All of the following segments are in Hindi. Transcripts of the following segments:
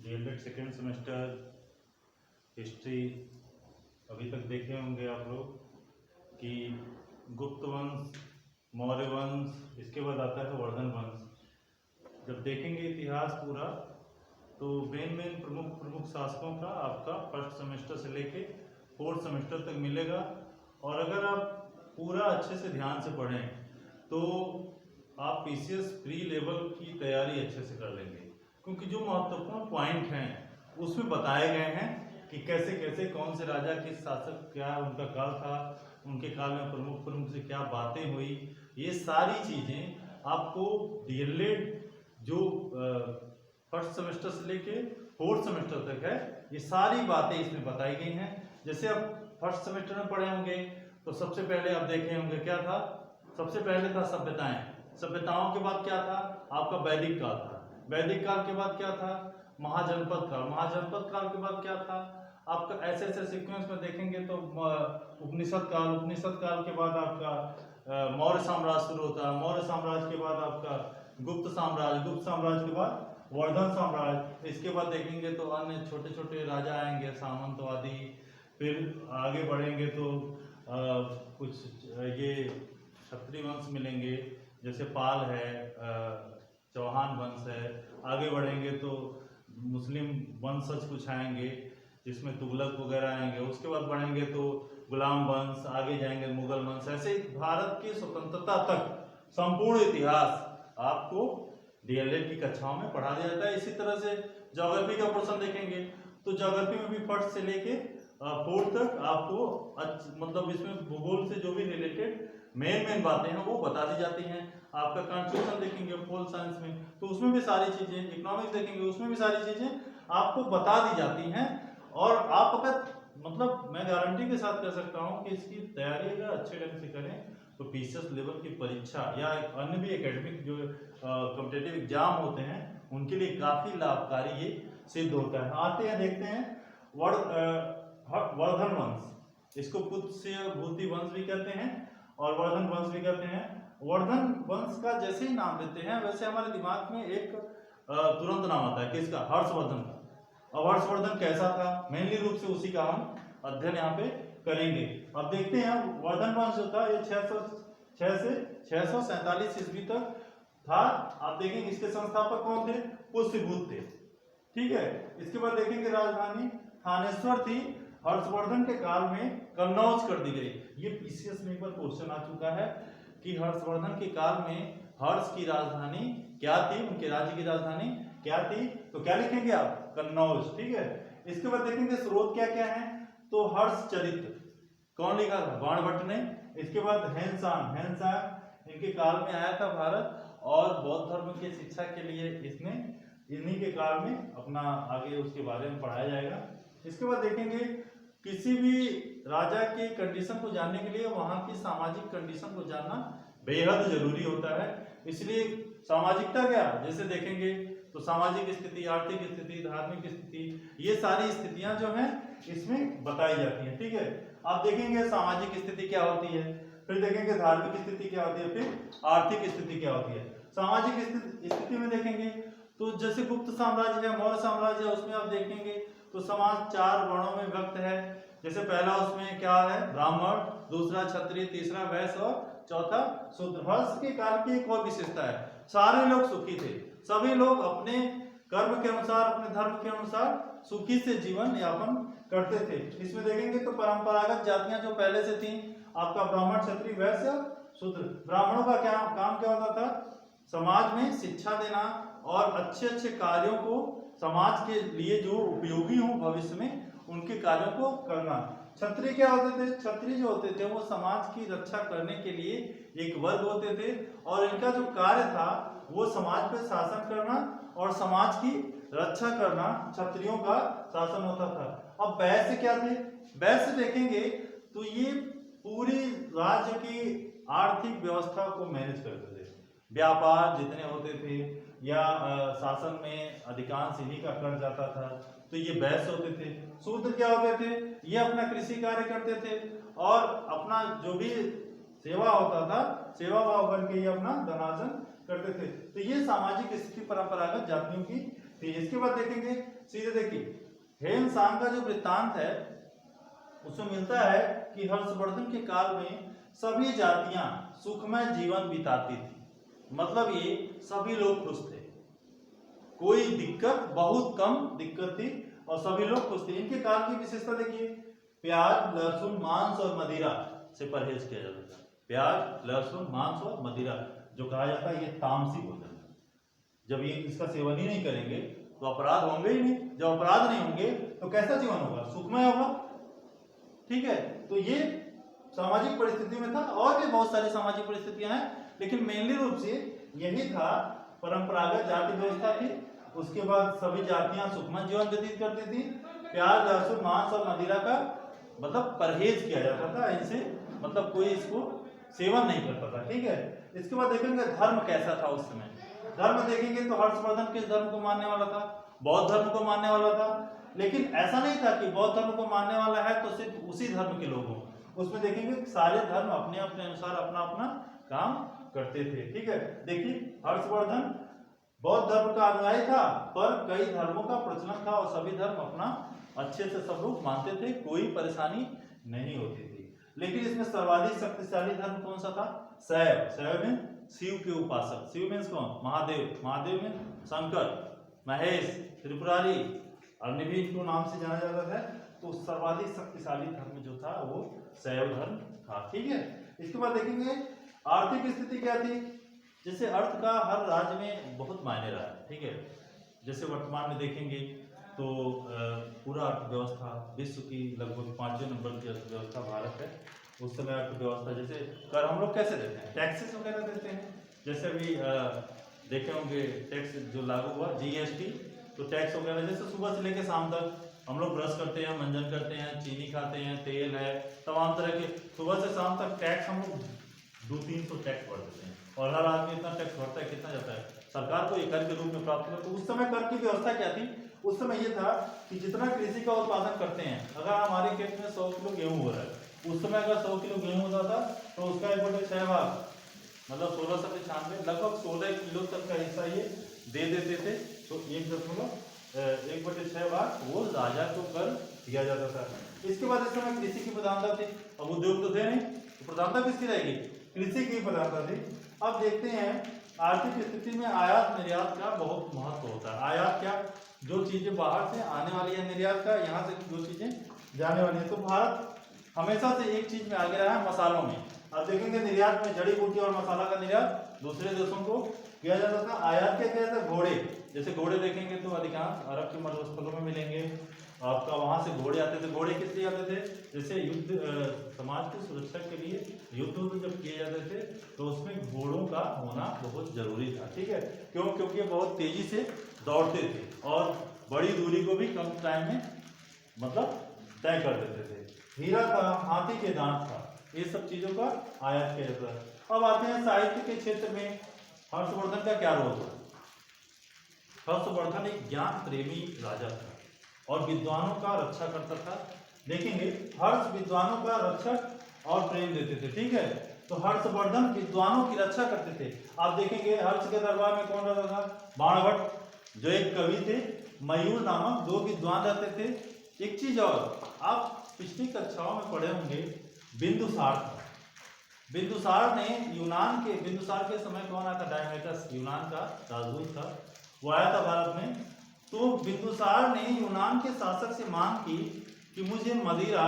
डीएलएड सेकेंड सेमेस्टर हिस्ट्री अभी तक देखे होंगे आप लोग कि गुप्त वंश, मौर्य वंश, इसके बाद आता है वर्धन वंश। जब देखेंगे इतिहास पूरा तो मेन प्रमुख शासकों का आपका फर्स्ट सेमेस्टर से लेके फोर्थ सेमेस्टर तक मिलेगा। और अगर आप पूरा अच्छे से ध्यान से पढ़ें तो आप पीसीएस प्री लेवल की तैयारी अच्छे से कर लेंगे, क्योंकि जो महत्वपूर्ण पॉइंट हैं उसमें बताए गए हैं कि कैसे कैसे कौन से राजा किस शासक क्या उनका काल था, उनके काल में प्रमुख से क्या बातें हुई। ये सारी चीज़ें आपको डीएलएड जो फर्स्ट सेमेस्टर से लेके फोर्थ सेमेस्टर तक है, ये सारी बातें इसमें बताई गई हैं। जैसे आप फर्स्ट सेमेस्टर में पढ़े होंगे तो सबसे पहले आप देखे होंगे क्या था, सबसे पहले था सभ्यताएं। सभ्यताओं के बाद क्या था आपका वैदिक काल था। वैदिक काल के बाद क्या था महाजनपद काल। महाजनपद काल के बाद क्या था आपका ऐसे ऐसे सीक्वेंस में देखेंगे तो उपनिषद काल। उपनिषद काल के बाद आपका मौर्य साम्राज्य शुरू होता है। मौर्य साम्राज्य के बाद आपका गुप्त साम्राज्य। गुप्त साम्राज्य के बाद वर्धन साम्राज्य। इसके बाद देखेंगे तो अन्य छोटे छोटे राजा आएंगे सामंतवादी। फिर आगे बढ़ेंगे तो कुछ ये क्षत्रिय वंश मिलेंगे, जैसे पाल है, चौहान वंश है। आगे बढ़ेंगे तो मुस्लिम वंशज कुछ आएंगे जिसमें तुगलक वगैरह आएंगे। उसके बाद बढ़ेंगे तो गुलाम वंश, आगे जाएंगे मुगल वंश। ऐसे भारत की स्वतंत्रता तक संपूर्ण इतिहास आपको डीएलएड की कक्षाओं में पढ़ा दिया जाता है। इसी तरह से ज्योग्राफी का पोर्शन देखेंगे तो ज्योग्राफी में भी फर्स्ट से लेके फोर्थ तक आपको मतलब इसमें भूगोल से जो भी रिलेटेड मेन बातें हैं वो बता दी जाती हैं। आपका कॉन्स्टिट्यूशन देखेंगे पोल साइंस में तो उसमें भी सारी चीजें, इकोनॉमिक्स देखेंगे उसमें भी सारी चीजें आपको बता दी जाती हैं। और आप अगर मतलब मैं गारंटी के साथ कह सकता हूं कि इसकी तैयारी अगर अच्छे ढंग से करें तो पीसीएस लेवल की परीक्षा या अन्य भी एकेडमिक जो कॉम्पिटिटिव एग्जाम होते हैं उनके लिए काफी लाभकारी ये सिद्ध होता है। आते हैं देखते हैं वर्धन वंश। इसको पुत्स्य भूति वंश भी कहते हैं और वर्धन वंश भी कहते हैं। वर्धन वंश का जैसे ही नाम लेते हैं वैसे हमारे दिमाग में एक तुरंत नाम आता है किसका, हर्षवर्धन का। अब हर्षवर्धन कैसा था मेनली रूप से उसी का हम अध्ययन यहाँ पे करेंगे। अब देखते हैं वर्धन वंश जो था ये 606 से 647 ईस्वी तक था। आप देखेंगे इसके संस्थापक कौन थे, पुष्यभूत थे। ठीक है, इसके बाद देखेंगे राजधानी थानेश्वर थी। हर्षवर्धन के काल में कन्नौज कर दी गई। ये पीसीएस में एक बार क्वेश्चन आ चुका है कि हर्षवर्धन के काल में हर्ष की राजधानी क्या थी, उनके राज्य की राजधानी क्या थी, तो क्या लिखेंगे आप, कन्नौज। ठीक है, इसके बाद देखेंगे स्रोत क्या क्या है, तो हर्ष चरित्र कौन लिखा था, बाणभट्ट ने। इसके बाद हेनसांग इनके काल में आया था भारत और बौद्ध धर्म की शिक्षा के लिए इसने इन्हीं के काल में अपना आगे उसके बारे में पढ़ाया जाएगा। इसके बाद देखेंगे किसी भी राजा के कंडीशन को जानने के लिए वहां की सामाजिक कंडीशन को जानना बेहद जरूरी होता है। इसलिए सामाजिकता क्या, जैसे देखेंगे तो सामाजिक स्थिति, आर्थिक स्थिति, धार्मिक स्थिति, ये सारी स्थितियां जो हैं इसमें बताई जाती हैं। ठीक है, आप देखेंगे सामाजिक स्थिति क्या होती है, फिर देखेंगे धार्मिक स्थिति क्या होती है, फिर आर्थिक स्थिति क्या होती है। सामाजिक स्थिति में देखेंगे तो जैसे गुप्त साम्राज्य है, मौर्य साम्राज्य है, उसमें आप देखेंगे तो समाज 4 वर्णों में विभक्त है। जैसे पहला उसमें क्या है, ब्राह्मण, दूसरा क्षत्रिय, तीसरा वैश्य और चौथा शूद्र। हर्ष के काल की एक और विशेषता है, सारे लोग सुखी थे। सभी लोग अपने कर्म के अनुसार, अपने धर्म के अनुसार सुखी से जीवन यापन करते थे। इसमें देखेंगे तो परंपरागत जातियां जो पहले से थी आपका ब्राह्मण, क्षत्रिय, वैश्य, शूद्र। ब्राह्मणों का क्या काम क्या होता था, समाज में शिक्षा देना और अच्छे अच्छे कार्यों को समाज के लिए जो उपयोगी हो भविष्य में उनके कार्यों को करना। क्षत्रिय क्या होते थे, क्षत्रिय जो होते थे वो समाज की रक्षा करने के लिए एक वर्ग होते थे और इनका जो कार्य था वो समाज पर शासन करना और समाज की रक्षा करना, क्षत्रियों का शासन होता था। अब वैश्य क्या थे, वैश्य देखेंगे तो ये पूरी राज्य की आर्थिक व्यवस्था को मैनेज करते थे। व्यापार जितने होते थे या शासन में अधिकांश इन्हीं का कर जाता था, तो ये वैश्य होते थे। शूद्र क्या होते थे, ये अपना कृषि कार्य करते थे और अपना जो भी सेवा होता था सेवा भाव करके ये अपना धनार्जन करते थे। तो ये सामाजिक स्थिति परंपरागत जातियों की थी। इसके बाद देखेंगे सीधे देखिए हेम सांग का जो वृत्तांत है उसमें मिलता है कि हर्षवर्धन के काल में सभी जातियां सुखमय जीवन बिताती थी। मतलब ये सभी लोग खुश थे, कोई दिक्कत, बहुत कम दिक्कत थी और सभी लोग खुश थे। इनके काल की विशेषता देखिए, प्याज, लहसुन, मांस और मदिरा से परहेज किया जाता था। प्याज, लहसुन, मांस और मदिरा जो कहा जाता है ये तामसी भोजन है। जब ये इसका सेवन ही नहीं करेंगे तो अपराध होंगे ही नहीं। जब अपराध नहीं होंगे तो कैसा जीवन होगा? सुखमय होगा। ठीक है, तो ये सामाजिक परिस्थिति में था। और भी बहुत सारी सामाजिक परिस्थितियां हैं, लेकिन मेनली रूप से यही था। परंपरागत जाति व्यवस्था थी, उसके बाद सभी जातियां सुखमय जीवन व्यतीत करती थी। प्याज, लहसुन, मांस और मदिरा का मतलब परहेज किया जाता था इनसे, मतलब कोई इसको सेवन नहीं करता था। ठीक है, इसके बाद देखेंगे धर्म कैसा था उस समय। धर्म देखेंगे तो हर्षवर्धन किस धर्म को मानने वाला था? बौद्ध धर्म को मानने वाला था। लेकिन ऐसा नहीं था कि बौद्ध धर्म को मानने वाला है तो सिर्फ उसी धर्म के लोग हों। उसमें देखेंगे सारे धर्म अपने अपने अनुसार अपना अपना काम करते थे। ठीक है, देखिए हर्षवर्धन बौद्ध धर्म का अनुयायी था, पर कई धर्मों का प्रचलन था और सभी धर्म अपना अच्छे से सब लोग मानते थे, कोई परेशानी नहीं होती थी। लेकिन इसमें सर्वाधिक शक्तिशाली धर्म कौन सा था? शैव। शैव में शिव के उपासक। शिव मीन्स कौन? महादेव। महादेव में शंकर, महेश, त्रिपुरारी, अन्य भी इनको नाम से जाना जाता है। तो सर्वाधिक शक्तिशाली धर्म जो था वो शैव धर्म था। ठीक है, इसके बाद देखेंगे आर्थिक स्थिति क्या थी। जैसे अर्थ का हर राज्य में बहुत मायने रहा है। ठीक है, जैसे वर्तमान में देखेंगे तो पूरा अर्थव्यवस्था विश्व की लगभग 5वें नंबर की अर्थव्यवस्था भारत है। उस समय अर्थव्यवस्था जैसे कर हम लोग कैसे देते हैं? टैक्सेस वगैरह देते हैं। जैसे अभी देखे होंगे टैक्स जो लागू हुआ जीएसटी, तो टैक्स वगैरह जैसे सुबह से लेकर शाम तक हम लोग ब्रश करते हैं, मंजन करते हैं, चीनी खाते हैं, तेल है, तमाम तरह के सुबह से शाम तक टैक्स हम लोग 200-300 टैक्स भर देते हैं। और हर आदमी इतना टैक्स भरता है, कितना जाता है सरकार को? कर के रूप में प्राप्त होता है। तो उस समय कर की व्यवस्था क्या थी? उस समय ये था कि जितना कृषि का उत्पादन करते हैं, अगर हमारे खेत में 100 किलो गेहूं हो रहा है, उस समय अगर 100 किलो गेहूं होता था तो उसका 1/6 भाग मतलब 1695 लगभग 16 किलो तक का हिस्सा ये दे देते थे। तो 1/6 भाग वो राजा को कर दिया जाता था। इसके बाद इस समय कृषि की प्रधानता थी। अब उद्योग तो थे नहीं, तो प्रधानता किसकी रहेगी? कृषि की प्रधानता थी। अब देखते हैं आर्थिक स्थिति में आयात निर्यात का बहुत महत्व होता है। आयात क्या? जो चीजें बाहर से आने वाली है, निर्यात का यहाँ से जो चीजें जाने वाली है। तो भारत हमेशा से एक चीज में आगे रहा है, मसालों में। अब देखेंगे निर्यात में जड़ी बूटी और मसाला का निर्यात दूसरे देशों को किया जाता था। आयात क्या किया जाता? घोड़े। जैसे घोड़े देखेंगे तो अधिकांश अरब के मरुस्थलों में मिलेंगे आपका, वहां से घोड़े आते थे। घोड़े किस लिए आते थे? जैसे युद्ध समाज की सुरक्षा के लिए युद्ध जब किए जाते थे तो उसमें घोड़ों का होना बहुत जरूरी था। ठीक है, क्यों? क्योंकि ये बहुत तेजी से दौड़ते थे और बड़ी दूरी को भी कम टाइम में मतलब तय कर देते थे। हीरा था, हाथी के दांत था, ये सब चीजों का आयात किया जाता है। अब आते हैं साहित्य के क्षेत्र में हर्षवर्धन का क्या रोल था। हर्षवर्धन एक ज्ञान प्रेमी राजा था और विद्वानों का रक्षा करता था। देखेंगे हर्ष विद्वानों का रक्षक और प्रेम देते थे। ठीक है, तो हर्षवर्धन विद्वानों की रक्षा करते थे। आप देखेंगे हर्ष के दरबार में कौन रहता था? बाणभट्ट जो एक कवि थे, मयूर नामक 2 विद्वान रहते थे। एक चीज और, आप पिछली कक्षाओं में पढ़े होंगे बिंदुसार था। बिंदुसार ने बिंदुसार के समय कौन आया था? डायमेटस यूनान का राजदूत था, वो आया था भारत में। तो बिंदुसार ने यूनान के शासक से मांग की कि मुझे मदिरा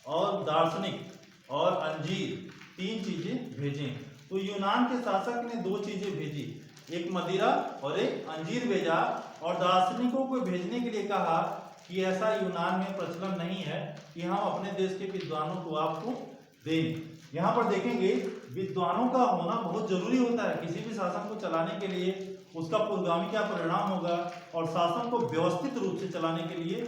और दार्शनिक और अंजीर 3 चीजें भेजें। तो यूनान के शासक ने 2 चीजें भेजी, एक मदिरा और एक अंजीर भेजा। और दार्शनिकों को भेजने के लिए कहा कि ऐसा यूनान में प्रचलन नहीं है कि हम अपने देश के विद्वानों को आपको दें। यहाँ पर देखेंगे विद्वानों का होना बहुत जरूरी होता है किसी भी शासन को चलाने के लिए। उसका पूर्वगामी क्या परिणाम होगा, और शासन को व्यवस्थित रूप से चलाने के लिए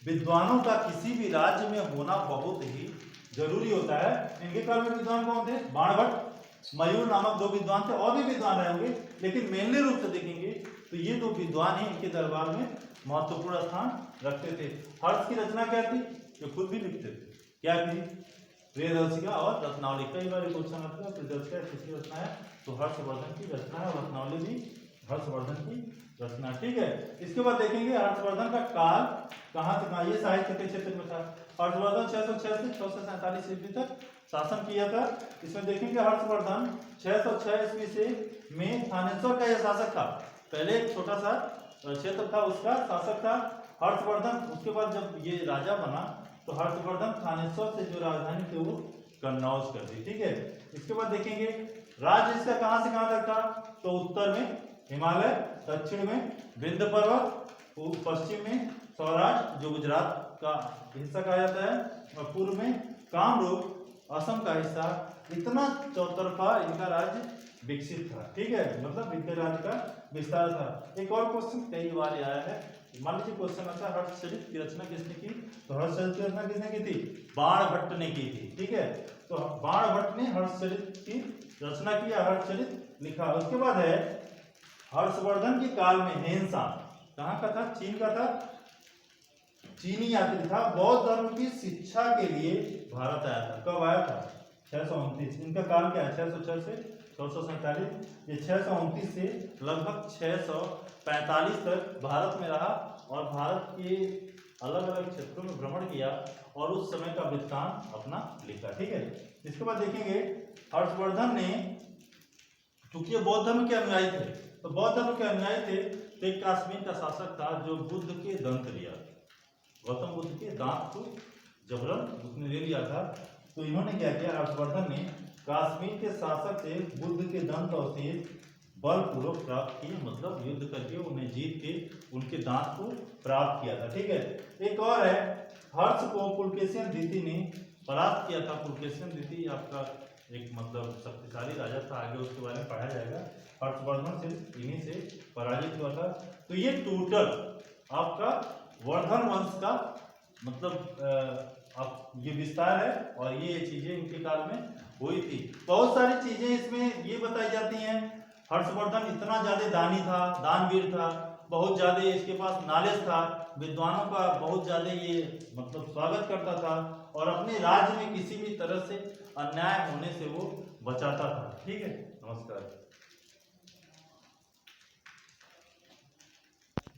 विद्वानों का किसी भी राज्य में होना बहुत ही जरूरी होता है। इनके काल में विद्वान कौन थे? बाणभट्ट, मयूर नामक 2 विद्वान थे, और भी विद्वान रहे होंगे, लेकिन मेनली रूप से देखेंगे तो ये 2 विद्वान ही इनके दरबार में महत्वपूर्ण स्थान रखते थे। हर्ष की रचना क्या थी? जो खुद भी लिखते थे। क्या थी? प्रियदर्शिका और रत्नावली। कई बार क्वेश्चन आता है प्रियदर्शिका किसकी रचना है, तो हर्षवर्धन की रचना है। रत्नावली भी हर्षवर्धन की रचना। ठीक है, इसके बाद देखेंगे हर्षवर्धन का काल कहाँ से कहाँ, ये साहित्य के क्षेत्र में था। हर्षवर्धन 606 से 647 ईस्वी तक शासन किया था। इसमें देखेंगे हर्षवर्धन 606 ईस्वी से में थानेश्वर का यह शासक था। पहले एक छोटा सा क्षेत्र था, उसका शासक था हर्षवर्धन। उसके बाद जब ये राजा बना तो हर्षवर्धन थानेश्वर से जो राजधानी थी वो कन्नौज कर दी। ठीक है, इसके बाद देखेंगे राज्य इसका कहाँ से कहाँ तक था, तो उत्तर में हिमालय, दक्षिण में विंध्य पर्वत, पश्चिम में सौराष्ट्र जो गुजरात का हिस्सा कहा जाता है, और पूर्व में कामरूप असम का हिस्सा। इतना चौतरफा इनका राज्य विकसित था। ठीक है, मतलब इनके राज्य का विस्तार था। एक और क्वेश्चन कई बार आया है, मान लीजिए क्वेश्चन आता है हर्षचरित की रचना किसने की, तो हर्षचरित की रचना किसने की थी, बाणभट्ट ने की थी। ठीक है, तो बाणभट्ट ने हर्षचरित की रचना की या हर्षचरित लिखा। उसके बाद है हर्षवर्धन के काल में हेनसांग कहाँ का था, चीन का था, चीनी यात्री था, बौद्ध धर्म की शिक्षा के लिए भारत आया था। कब आया था, 629। इनका काल क्या है, 606 से 647। ये 629 से लगभग 645 तक भारत में रहा और भारत के अलग अलग क्षेत्रों में भ्रमण किया और उस समय का वृत्तांत अपना लिखा। ठीक है, इसके बाद देखेंगे हर्षवर्धन ने, चूंकि बौद्ध धर्म के अनुयायी थे, तो बौद्ध धर्म के अनुयायी थे, तो एक कश्मीर का शासक था जो बुद्ध के दंत लिया, गौतम बुद्ध के दांत को जबरन उसने ले लिया था। तो इन्होंने क्या किया, हर्षवर्धन ने कश्मीर के शासक से बुद्ध के दंत अवशेष बलपूर्वक प्राप्त किए, मतलब युद्ध करके उन्हें जीत के उनके दांत को प्राप्त किया था। ठीक है, एक और है, हर्ष को पुलकेशिन द्वितीय ने परास्त किया था। पुलकेशिन द्वितीय आपका एक मतलब शक्तिशाली राजा था, आगे उसके बारे में पढ़ा जाएगा। हर्षवर्धन सिर्फ इन्हीं से पराजित हुआ था। तो ये टोटल आपका वर्धन वंश का मतलब अब ये विस्तार है और ये चीजें इनके काल में हुई थी। बहुत सारी चीजें इसमें ये बताई जाती हैं, हर्षवर्धन इतना ज्यादा दानी था, दानवीर था, बहुत ज्यादा इसके पास नॉलेज था, विद्वानों का बहुत ज्यादा ये मतलब स्वागत करता था और अपने राज्य में किसी भी तरह से अन्याय होने से वो बचाता था। ठीक है, नमस्कार।